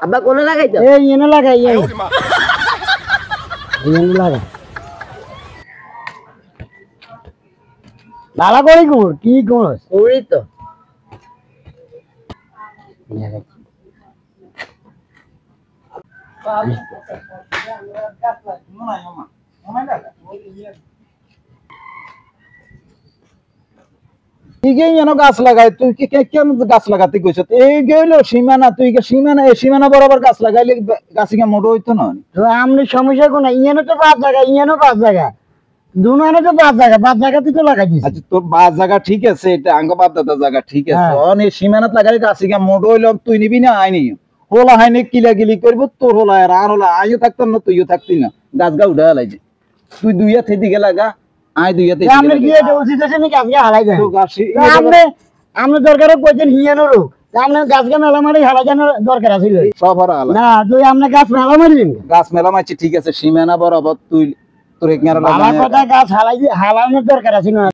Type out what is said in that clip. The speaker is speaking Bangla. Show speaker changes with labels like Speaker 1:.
Speaker 1: আব্বা কোনে লাগাইতো
Speaker 2: এই এনে লাগাই এই এনে লাগা লালা করি কোর কি করস
Speaker 1: করি তো
Speaker 3: গাছ লাগাই তুই কেন গাছ লাগাতে কইছ এই গেল সীমানা তুই সীমানা এই সীমানা বরাবর গাছ লাগাইলে গাছ কি মোটো হইতো না
Speaker 2: তো আমনি সমস্যা কোন ইয়ানো তো 5 জায়গা ইয়ানো 5 জায়গা দুনানে তো 5 জায়গা তুই তো লাগাই দিস
Speaker 3: আচ্ছা তোর 5 জায়গা ঠিক আছে এটা আঙ্গ বাপ দাদা জায়গা ঠিক আছে অন এই সীমানাত লাগাইলে গাছ কি মোটো হইলো তুই নিবি না আইনি হোলা হাইনে কিলাকিলি করব তোর হোলা আর হোলা আইও থাকতাম না তুইও থাকতি না গাছ গা উড়া লাইছে তুই দুইয়া থেদিকে লাগা আই দুইয়া থেদিকে
Speaker 2: আমনে কি এটা উচিত আছে নাকি আজকে হালাই দেন
Speaker 3: তো গাছ
Speaker 2: আমনে দরকার কইছেন হিয়ানো রো আমনে গাছ গা মেলা মারি হালাই জানা দরকার আছে
Speaker 3: সব হারা আলা
Speaker 2: না তুই আমনে গাছ মেলা মারিবেন
Speaker 3: গাছ মেলা মারছি ঠিক আছে সীমানা বরাবর তুই তোর এক
Speaker 2: কথা গাছ হালাই হালানোর দরকার আছে না